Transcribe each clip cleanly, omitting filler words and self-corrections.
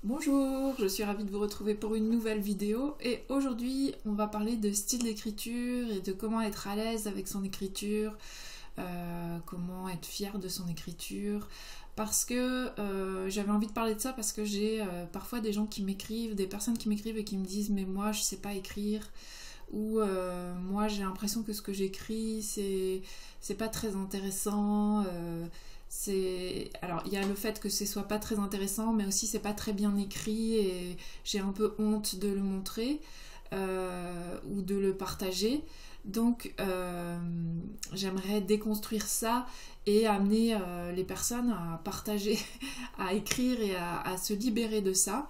Bonjour, je suis ravie de vous retrouver pour une nouvelle vidéo et aujourd'hui on va parler de style d'écriture et de comment être à l'aise avec son écriture, comment être fier de son écriture parce que j'avais envie de parler de ça parce que j'ai parfois des gens qui m'écrivent, des personnes qui m'écrivent et qui me disent mais moi je sais pas écrire ou moi j'ai l'impression que ce que j'écris c'est pas très intéressant. Alors il y a le fait que ce soit pas très intéressant mais aussi c'est pas très bien écrit et j'ai un peu honte de le montrer ou de le partager donc j'aimerais déconstruire ça et amener les personnes à partager à écrire et à se libérer de ça.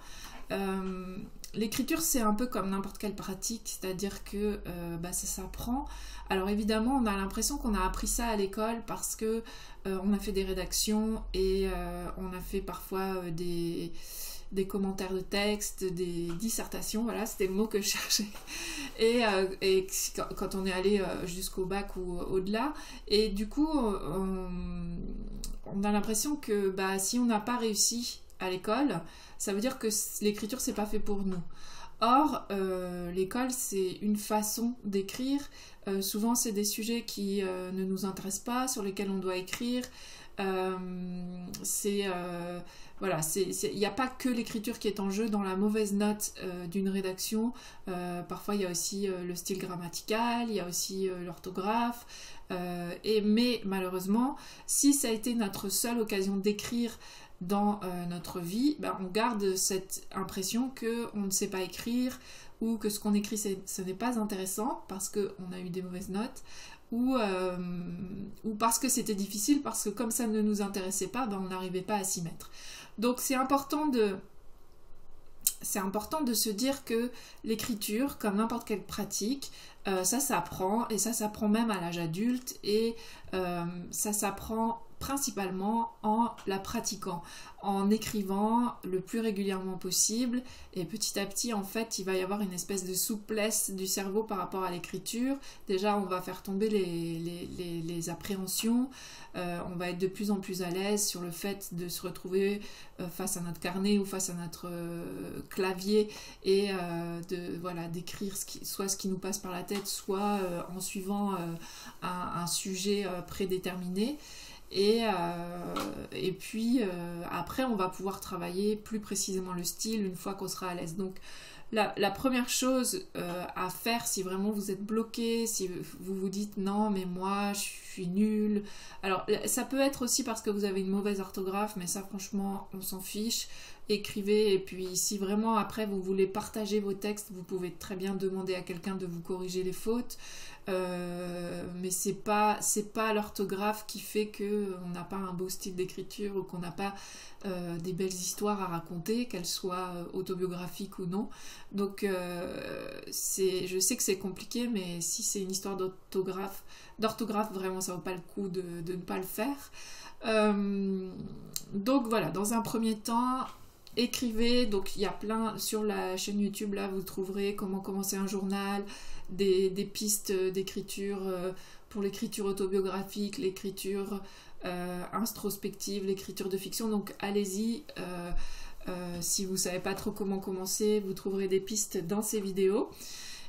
L'écriture c'est un peu comme n'importe quelle pratique, c'est-à-dire que ça s'apprend. Alors évidemment on a l'impression qu'on a appris ça à l'école parce que on a fait des rédactions et on a fait parfois des commentaires de texte, des dissertations, voilà c'était le mot que je cherchais, et quand on est allé jusqu'au bac ou au-delà, et du coup on a l'impression que si on n'a pas réussi à l'école, ça veut dire que l'écriture c'est pas fait pour nous. Or, l'école c'est une façon d'écrire, souvent c'est des sujets qui ne nous intéressent pas, sur lesquels on doit écrire, voilà, il n'y a pas que l'écriture qui est en jeu dans la mauvaise note d'une rédaction, parfois il y a aussi le style grammatical, il y a aussi l'orthographe, mais malheureusement, si ça a été notre seule occasion d'écrire dans notre vie, on garde cette impression qu'on ne sait pas écrire ou que ce qu'on écrit ce n'est pas intéressant parce qu'on a eu des mauvaises notes ou parce que c'était difficile, parce que comme ça ne nous intéressait pas, on n'arrivait pas à s'y mettre. Donc c'est important de se dire que l'écriture, comme n'importe quelle pratique, ça s'apprend, et ça s'apprend même à l'âge adulte, et ça s'apprend principalement en la pratiquant, en écrivant le plus régulièrement possible, et petit à petit en fait il va y avoir une espèce de souplesse du cerveau par rapport à l'écriture. Déjà on va faire tomber les appréhensions, on va être de plus en plus à l'aise sur le fait de se retrouver face à notre carnet ou face à notre clavier et d'écrire soit ce qui nous passe par la tête, soit en suivant un sujet prédéterminé. Et puis après on va pouvoir travailler plus précisément le style une fois qu'on sera à l'aise. Donc la première chose à faire, si vraiment vous êtes bloqué, si vous vous dites non mais moi je suis nulle, alors ça peut être aussi parce que vous avez une mauvaise orthographe, mais ça franchement on s'en fiche. Écrivez, et puis si vraiment après vous voulez partager vos textes, vous pouvez très bien demander à quelqu'un de vous corriger les fautes, mais c'est pas l'orthographe qui fait qu'on n'a pas un beau style d'écriture ou qu'on n'a pas des belles histoires à raconter, qu'elles soient autobiographiques ou non. Donc je sais que c'est compliqué, mais si c'est une histoire d'orthographe vraiment ça vaut pas le coup de ne pas le faire. Donc voilà, dans un premier temps écrivez. Donc il y a plein sur la chaîne YouTube, là vous trouverez comment commencer un journal, des pistes d'écriture pour l'écriture autobiographique, l'écriture introspective, l'écriture de fiction. Donc allez-y, si vous savez pas trop comment commencer, vous trouverez des pistes dans ces vidéos.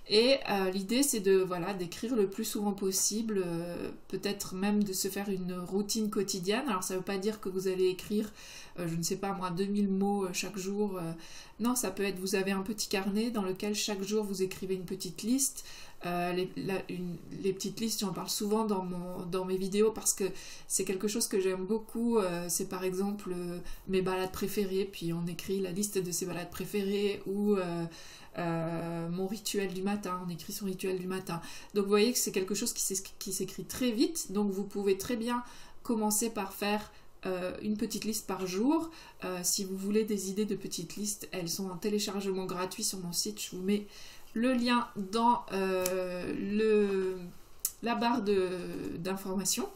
Et l'idée c'est d'écrire le plus souvent possible, peut-être même de se faire une routine quotidienne. Alors ça veut pas dire que vous allez écrire je ne sais pas moi 2000 mots chaque jour, non, ça peut être, vous avez un petit carnet dans lequel chaque jour vous écrivez une petite liste. Les petites listes, j'en parle souvent dans mes vidéos parce que c'est quelque chose que j'aime beaucoup. C'est par exemple mes balades préférées, puis on écrit la liste de ses balades préférées, ou mon rituel du matin, on écrit son rituel du matin. Donc vous voyez que c'est quelque chose qui s'écrit très vite, donc vous pouvez très bien commencer par faire une petite liste par jour. Si vous voulez des idées de petites listes, elles sont en téléchargement gratuit sur mon site, je vous mets le lien dans la barre d'informations.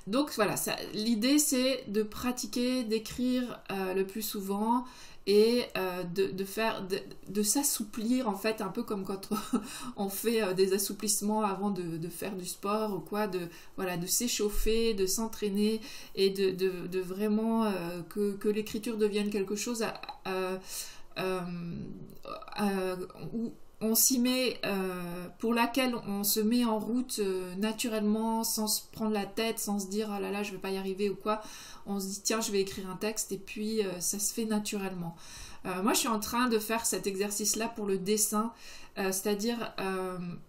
Donc voilà, l'idée c'est de pratiquer, d'écrire le plus souvent et de s'assouplir en fait, un peu comme quand on fait des assouplissements avant de faire du sport ou quoi, voilà, de s'échauffer, de s'entraîner et de vraiment que l'écriture devienne quelque chose où on s'y met, pour laquelle on se met en route naturellement, sans se prendre la tête, sans se dire oh là là je vais pas y arriver ou quoi. On se dit tiens je vais écrire un texte et puis ça se fait naturellement. Moi je suis en train de faire cet exercice là pour le dessin, c'est-à-dire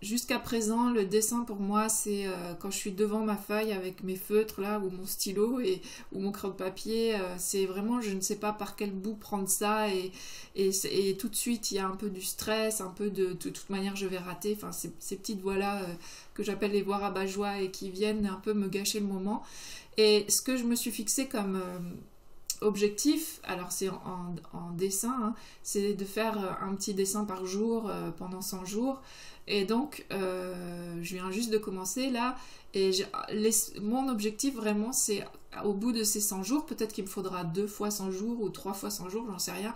jusqu'à présent le dessin pour moi c'est quand je suis devant ma feuille avec mes feutres là ou mon stylo ou mon crayon de papier, c'est vraiment je ne sais pas par quel bout prendre ça et tout de suite il y a un peu du stress, un peu de toute manière je vais rater, enfin ces petites voix là que j'appelle les voix rabat-joie et qui viennent un peu me gâcher le moment. Et ce que je me suis fixé comme objectif, alors c'est en dessin, hein, c'est de faire un petit dessin par jour pendant 100 jours. Et donc, je viens juste de commencer là. Et mon objectif vraiment, c'est au bout de ces 100 jours, peut-être qu'il me faudra 2 fois 100 jours ou 3 fois 100 jours, j'en sais rien,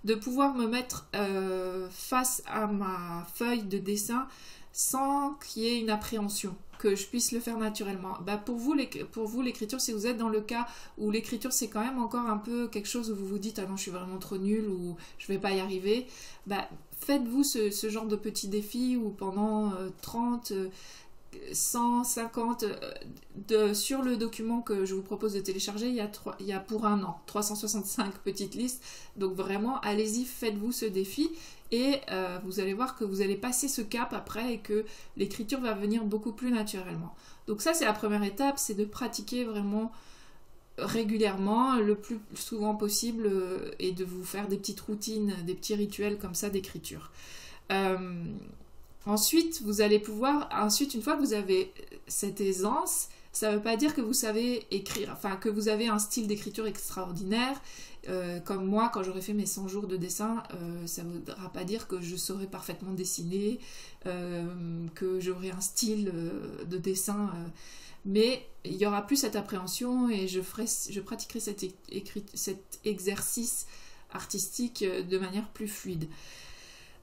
de pouvoir me mettre face à ma feuille de dessin sans qu'il y ait une appréhension, que je puisse le faire naturellement. Bah pour vous l'écriture, si vous êtes dans le cas où l'écriture c'est quand même encore un peu quelque chose où vous vous dites ah non je suis vraiment trop nulle ou je vais pas y arriver, bah faites-vous ce genre de petit défi où pendant 30 150 sur le document que je vous propose de télécharger, il y a pour un an 365 petites listes, donc vraiment allez-y, faites-vous ce défi et vous allez voir que vous allez passer ce cap après et que l'écriture va venir beaucoup plus naturellement. Donc ça c'est la première étape, c'est de pratiquer vraiment régulièrement, le plus souvent possible et de vous faire des petites routines, des petits rituels comme ça d'écriture. Ensuite, vous allez pouvoir, une fois que vous avez cette aisance, ça ne veut pas dire que vous savez écrire, enfin que vous avez un style d'écriture extraordinaire. Comme moi, quand j'aurai fait mes 100 jours de dessin, ça ne voudra pas dire que je saurai parfaitement dessiner, que j'aurai un style de dessin, mais il n'y aura plus cette appréhension et je pratiquerai cet exercice artistique de manière plus fluide.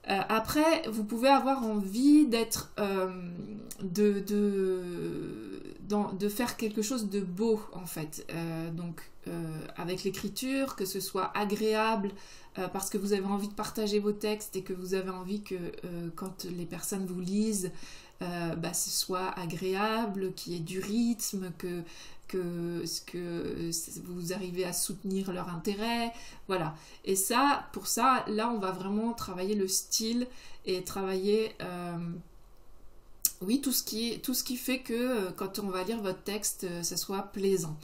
Après, vous pouvez avoir envie d'être, de faire quelque chose de beau en fait. Avec l'écriture, que ce soit agréable parce que vous avez envie de partager vos textes et que vous avez envie que quand les personnes vous lisent, ce soit agréable, qu'il y ait du rythme, que vous arrivez à soutenir leur intérêt, voilà. Et ça, pour ça, là, on va vraiment travailler le style et travailler, oui, tout ce qui fait que quand on va lire votre texte, ça soit plaisant.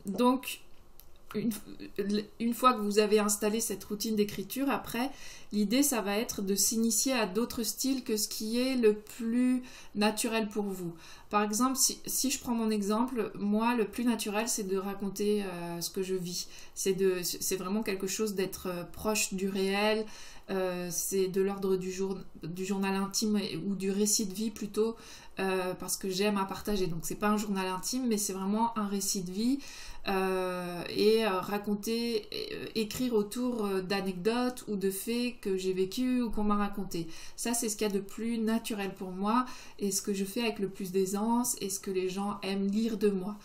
Donc, une fois que vous avez installé cette routine d'écriture, après, l'idée, ça va être de s'initier à d'autres styles que ce qui est le plus naturel pour vous. Par exemple, si je prends mon exemple, moi, le plus naturel, c'est de raconter ce que je vis. C'est vraiment quelque chose d'être proche du réel. C'est de l'ordre du journal intime ou du récit de vie plutôt, parce que j'aime à partager. Donc, c'est pas un journal intime, mais c'est vraiment un récit de vie. Raconter, écrire autour d'anecdotes ou de faits que j'ai vécu ou qu'on m'a raconté. Ça, c'est ce qu'il y a de plus naturel pour moi et ce que je fais avec le plus d'aisance et ce que les gens aiment lire de moi.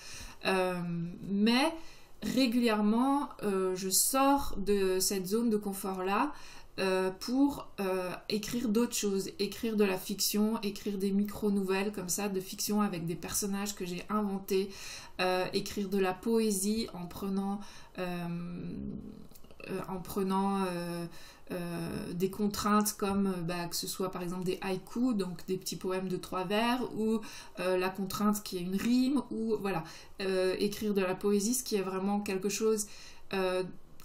Mais régulièrement, je sors de cette zone de confort-là pour écrire d'autres choses, écrire de la fiction, écrire des micro-nouvelles comme ça, de fiction avec des personnages que j'ai inventés, écrire de la poésie en prenant des contraintes comme que ce soit par exemple des haïkus, donc des petits poèmes de 3 vers, ou la contrainte qui est une rime, ou voilà, écrire de la poésie, ce qui est vraiment quelque chose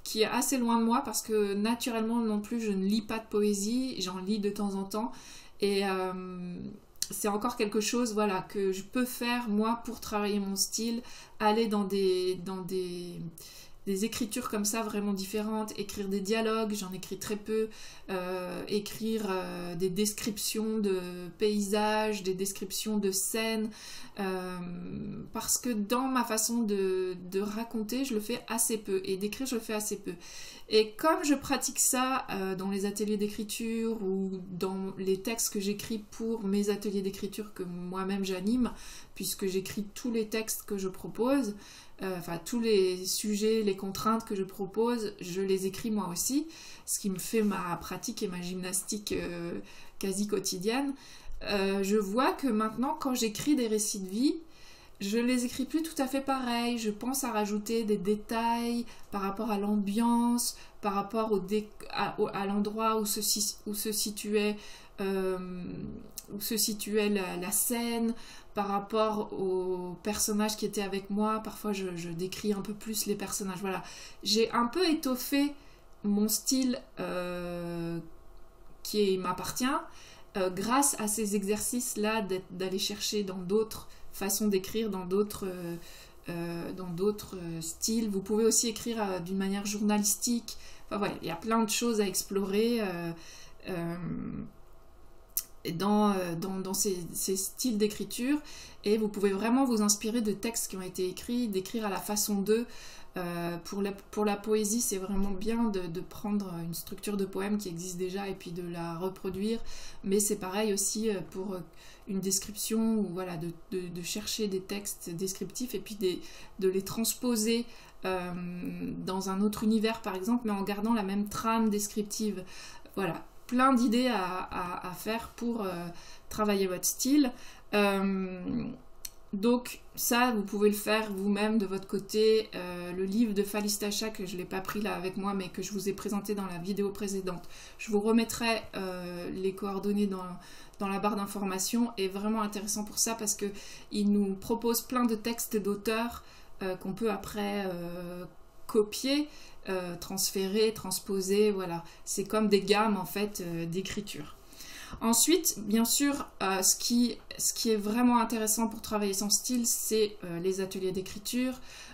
qui est assez loin de moi parce que naturellement non plus je ne lis pas de poésie, j'en lis de temps en temps et c'est encore quelque chose voilà, que je peux faire moi pour travailler mon style, aller dans des des écritures comme ça vraiment différentes, écrire des dialogues, j'en écris très peu, écrire des descriptions de paysages, des descriptions de scènes, parce que dans ma façon de raconter, je le fais assez peu, et d'écrire, je le fais assez peu. Et comme je pratique ça dans les ateliers d'écriture ou dans les textes que j'écris pour mes ateliers d'écriture que moi-même j'anime, puisque j'écris tous les textes que je propose, enfin tous les sujets, les contraintes que je propose, je les écris moi aussi, ce qui me fait ma pratique et ma gymnastique quasi quotidienne. Je vois que maintenant, quand j'écris des récits de vie, je les écris plus tout à fait pareil. Je pense à rajouter des détails par rapport à l'ambiance, par rapport à l'endroit où se situait la scène, par rapport aux personnages qui étaient avec moi. Parfois, je décris un peu plus les personnages. Voilà. J'ai un peu étoffé mon style qui m'appartient grâce à ces exercices-là d'aller chercher dans d'autres façons d'écrire, dans d'autres styles. Vous pouvez aussi écrire d'une manière journalistique. Enfin, voilà, il y a plein de choses à explorer dans ces styles d'écriture, et vous pouvez vraiment vous inspirer de textes qui ont été écrits, d'écrire à la façon d'eux. Pour la poésie, c'est vraiment bien de prendre une structure de poème qui existe déjà et puis de la reproduire, mais c'est pareil aussi pour une description, ou voilà, de chercher des textes descriptifs et puis de les transposer dans un autre univers par exemple, mais en gardant la même trame descriptive. Voilà, plein d'idées à faire pour travailler votre style. Donc ça, vous pouvez le faire vous-même de votre côté. Le livre de Falice Tacha, que je ne l'ai pas pris là avec moi, mais que je vous ai présenté dans la vidéo précédente, je vous remettrai les coordonnées dans la barre d'informations, est vraiment intéressant pour ça, parce qu'il nous propose plein de textes d'auteurs qu'on peut après copier, transférer, transposer, voilà. C'est comme des gammes en fait d'écriture. Ensuite, bien sûr, ce qui est vraiment intéressant pour travailler son style, c'est les ateliers d'écriture,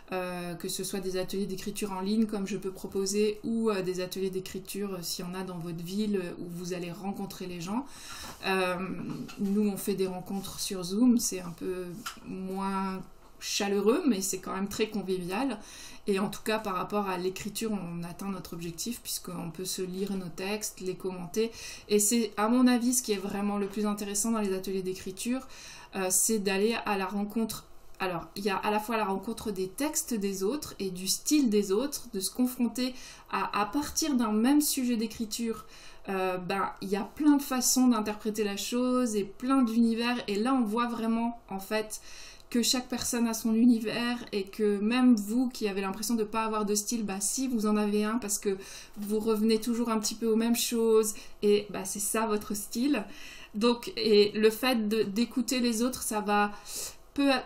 que ce soit des ateliers d'écriture en ligne comme je peux proposer, ou des ateliers d'écriture s'il y en a dans votre ville où vous allez rencontrer les gens. Nous, on fait des rencontres sur Zoom, c'est un peu moins chaleureux, mais c'est quand même très convivial. Et en tout cas, par rapport à l'écriture, on atteint notre objectif, puisqu'on peut se lire nos textes, les commenter. Et c'est, à mon avis, ce qui est vraiment le plus intéressant dans les ateliers d'écriture, c'est d'aller à la rencontre. Alors, il y a à la fois la rencontre des textes des autres et du style des autres, de se confronter à partir d'un même sujet d'écriture. Il y a plein de façons d'interpréter la chose et plein d'univers. Et là, on voit vraiment, en fait, que chaque personne a son univers, et que même vous qui avez l'impression de ne pas avoir de style, si vous en avez un, parce que vous revenez toujours un petit peu aux mêmes choses, et c'est ça votre style. Donc, et le fait d'écouter les autres, ça va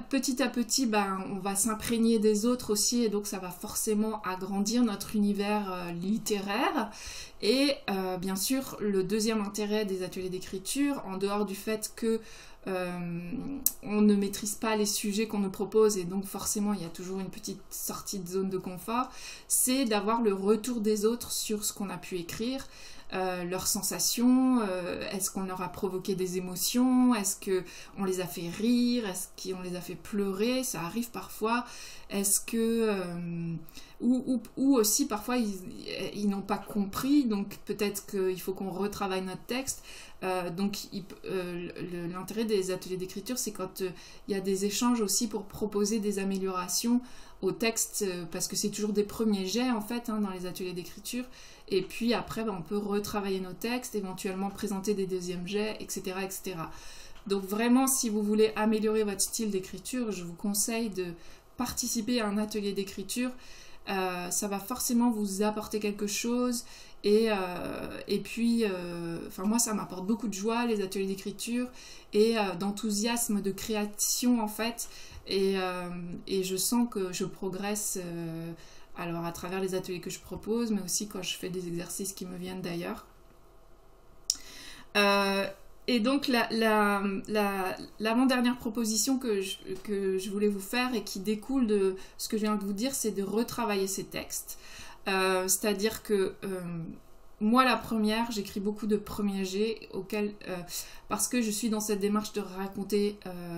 petit à petit, on va s'imprégner des autres aussi, et donc ça va forcément agrandir notre univers littéraire. Et bien sûr, le deuxième intérêt des ateliers d'écriture, en dehors du fait que on ne maîtrise pas les sujets qu'on nous propose, et donc forcément il y a toujours une petite sortie de zone de confort, c'est d'avoir le retour des autres sur ce qu'on a pu écrire, leurs sensations, est-ce qu'on leur a provoqué des émotions, est-ce qu'on les a fait rire, est-ce qu'on les a fait pleurer, ça arrive parfois, est-ce que... ou aussi parfois ils n'ont pas compris, donc peut-être qu'il faut qu'on retravaille notre texte. Donc l'intérêt des ateliers d'écriture, c'est quand il y a des échanges aussi pour proposer des améliorations au texte, parce que c'est toujours des premiers jets en fait dans les ateliers d'écriture, et puis après on peut retravailler nos textes, éventuellement présenter des deuxièmes jets, etc., etc. Donc vraiment, si vous voulez améliorer votre style d'écriture, je vous conseille de participer à un atelier d'écriture. Ça va forcément vous apporter quelque chose, et puis moi ça m'apporte beaucoup de joie, les ateliers d'écriture, et d'enthousiasme, de création en fait, et je sens que je progresse alors à travers les ateliers que je propose, mais aussi quand je fais des exercices qui me viennent d'ailleurs. Et donc l'avant-dernière proposition que je voulais vous faire et qui découle de ce que je viens de vous dire, c'est de retravailler ces textes. C'est-à-dire que moi, la première, j'écris beaucoup de premiers jets parce que je suis dans cette démarche de raconter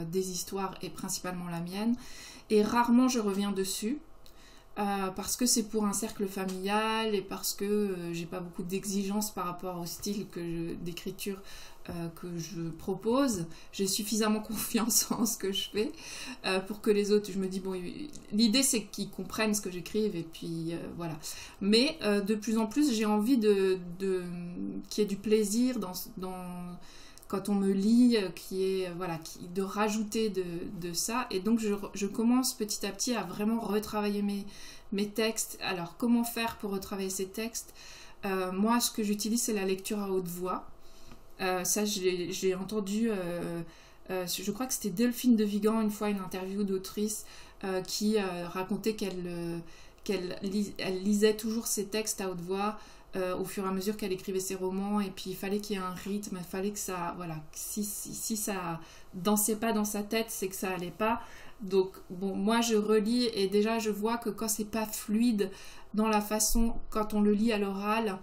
des histoires et principalement la mienne. Et rarement je reviens dessus. Parce que c'est pour un cercle familial et parce que j'ai pas beaucoup d'exigences par rapport au style d'écriture que je propose. J'ai suffisamment confiance en ce que je fais pour que les autres, je me dis bon, l'idée c'est qu'ils comprennent ce que j'écrive et puis voilà. Mais de plus en plus j'ai envie qu'il y ait du plaisir quand on me lit, de rajouter de ça. Et donc je commence petit à petit à vraiment retravailler mes textes. Alors comment faire pour retravailler ces textes? Moi, ce que j'utilise, c'est la lecture à haute voix. Ça, j'ai entendu, je crois que c'était Delphine de Vigan, une fois, une interview d'autrice qui racontait qu'elle lisait toujours ses textes à haute voix au fur et à mesure qu'elle écrivait ses romans, et puis il fallait qu'il y ait un rythme, il fallait que ça, voilà, si ça dansait pas dans sa tête, c'est que ça allait pas. Donc bon, moi je relis et déjà je vois que quand c'est pas fluide dans la façon, quand on le lit à l'oral,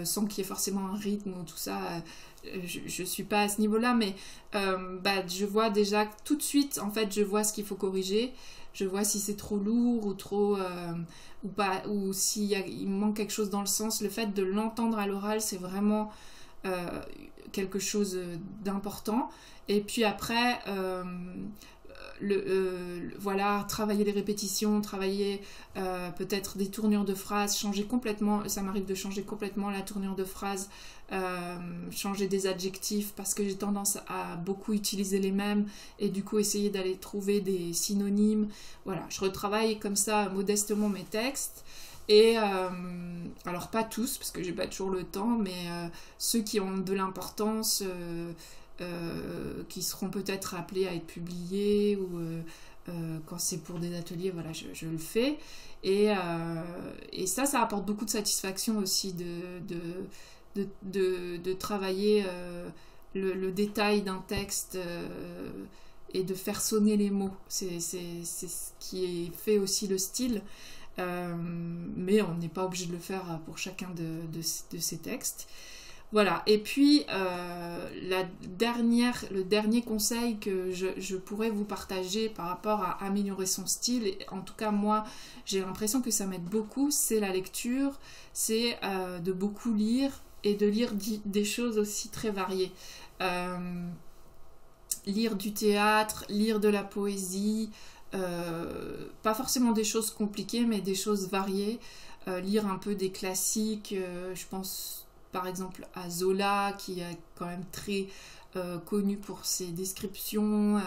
sans qu'il y ait forcément un rythme ou tout ça, je suis pas à ce niveau-là, mais je vois déjà tout de suite, en fait, je vois ce qu'il faut corriger. Je vois si c'est trop lourd ou trop ou pas, ou il manque quelque chose dans le sens. Le fait de l'entendre à l'oral, c'est vraiment quelque chose d'important. Et puis après, voilà, travailler les répétitions, travailler peut-être des tournures de phrases, changer complètement, ça m'arrive de changer complètement la tournure de phrase, changer des adjectifs parce que j'ai tendance à beaucoup utiliser les mêmes et du coup essayer d'aller trouver des synonymes. Voilà, je retravaille comme ça modestement mes textes. Et alors pas tous parce que j'ai pas toujours le temps, mais ceux qui ont de l'importance, qui seront peut-être appelés à être publiés ou quand c'est pour des ateliers, voilà, je le fais. Et ça apporte beaucoup de satisfaction aussi de travailler le détail d'un texte et de faire sonner les mots. C'est ce qui fait aussi le style. Mais on n'est pas obligé de le faire pour chacun de ces textes. Voilà, et puis le dernier conseil que je pourrais vous partager par rapport à améliorer son style, et en tout cas moi j'ai l'impression que ça m'aide beaucoup, c'est la lecture, c'est de beaucoup lire et de lire des choses aussi très variées. Lire du théâtre, lire de la poésie, pas forcément des choses compliquées mais des choses variées, lire un peu des classiques, je pense par exemple à Zola qui est quand même très connu pour ses descriptions.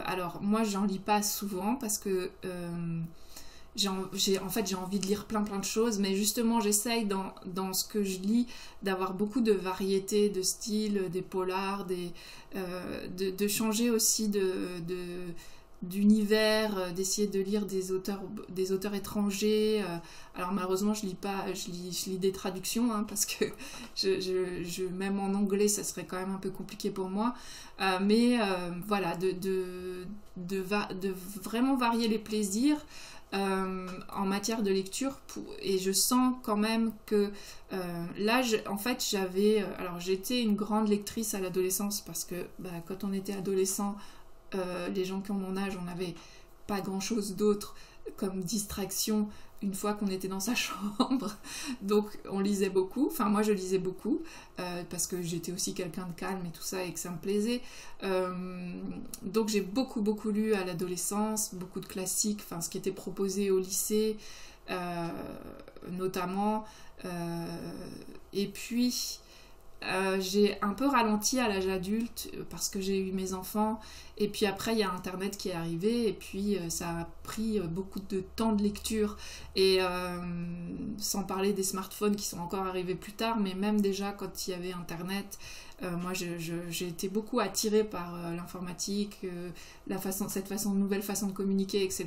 Alors moi j'en lis pas souvent parce que j'ai envie de lire plein de choses, mais justement j'essaye dans ce que je lis d'avoir beaucoup de variété de styles, des polars, de changer aussi d'univers, d'essayer de lire des auteurs étrangers. Alors malheureusement je lis des traductions hein, parce que même en anglais ça serait quand même un peu compliqué pour moi, mais voilà, de vraiment varier les plaisirs en matière de lecture et je sens quand même que là en fait alors j'étais une grande lectrice à l'adolescence parce que quand on était adolescent, les gens qui ont mon âge, on n'avait pas grand chose d'autre comme distraction une fois qu'on était dans sa chambre, donc on lisait beaucoup, enfin moi je lisais beaucoup parce que j'étais aussi quelqu'un de calme et tout ça et que ça me plaisait, donc j'ai beaucoup lu à l'adolescence, beaucoup de classiques, enfin ce qui était proposé au lycée notamment, et puis j'ai un peu ralenti à l'âge adulte parce que j'ai eu mes enfants et puis après il y a internet qui est arrivé et puis ça a pris beaucoup de temps de lecture, et sans parler des smartphones qui sont encore arrivés plus tard, mais même déjà quand il y avait Internet, moi j'ai été beaucoup attirée par l'informatique, cette nouvelle façon de communiquer, etc.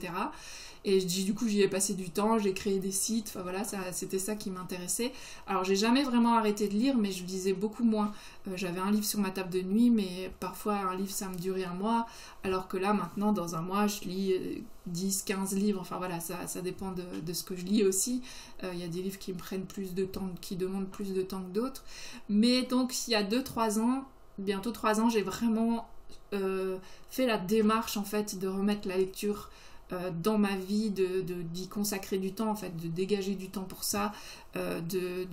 Et du coup, j'y ai passé du temps, j'ai créé des sites, enfin voilà, c'était ça qui m'intéressait. Alors, j'ai jamais vraiment arrêté de lire, mais je lisais beaucoup moins. J'avais un livre sur ma table de nuit, mais parfois un livre, ça me durait un mois, alors que là, maintenant, dans un mois, je lis 10, 15 livres, enfin voilà, ça dépend de ce que je lis aussi. Il y a des livres qui me prennent plus de temps, qui demandent plus de temps que d'autres. Mais donc, il y a 2-3 ans, bientôt 3 ans, j'ai vraiment fait la démarche, en fait, de remettre la lecture dans ma vie, d'y consacrer du temps, en fait, de dégager du temps pour ça, de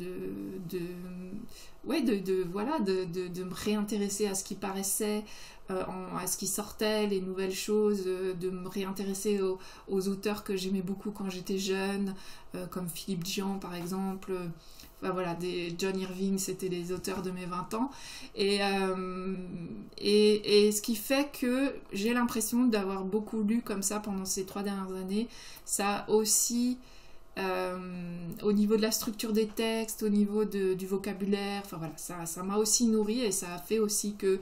me réintéresser à ce qui paraissait, à ce qui sortait, les nouvelles choses, de me réintéresser aux auteurs que j'aimais beaucoup quand j'étais jeune, comme Philippe Dian par exemple. Enfin, voilà, John Irving, c'était les auteurs de mes 20 ans. Et ce qui fait que j'ai l'impression d'avoir beaucoup lu comme ça pendant ces 3 dernières années. Ça a aussi, au niveau de la structure des textes, au niveau du vocabulaire, enfin voilà, ça m'a aussi nourri, et ça a fait aussi que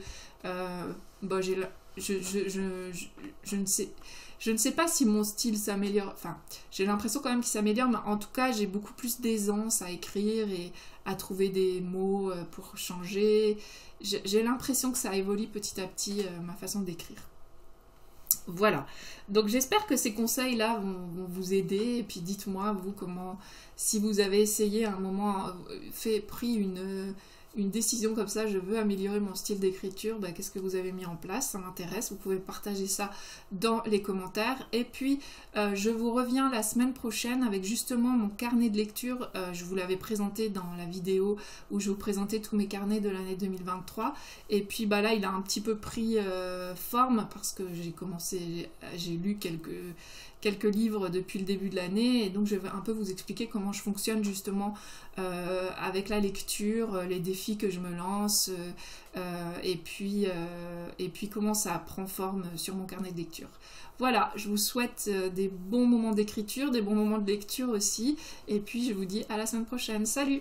je ne sais pas si mon style s'améliore, enfin, j'ai l'impression quand même qu'il s'améliore, mais en tout cas, j'ai beaucoup plus d'aisance à écrire et à trouver des mots pour changer. J'ai l'impression que ça évolue petit à petit, ma façon d'écrire. Voilà, donc j'espère que ces conseils-là vont vous aider, et puis dites-moi, vous, si vous avez essayé à un moment, pris une décision comme ça, je veux améliorer mon style d'écriture, qu'est-ce que vous avez mis en place, ça m'intéresse, vous pouvez partager ça dans les commentaires. Et puis je vous reviens la semaine prochaine avec justement mon carnet de lecture. Je vous l'avais présenté dans la vidéo où je vous présentais tous mes carnets de l'année 2023, et puis là il a un petit peu pris forme parce que j'ai lu quelques livres depuis le début de l'année, et donc je vais un peu vous expliquer comment je fonctionne justement avec la lecture, les défis que je me lance, et puis comment ça prend forme sur mon carnet de lecture. Voilà, je vous souhaite des bons moments d'écriture, des bons moments de lecture aussi, et puis je vous dis à la semaine prochaine. Salut!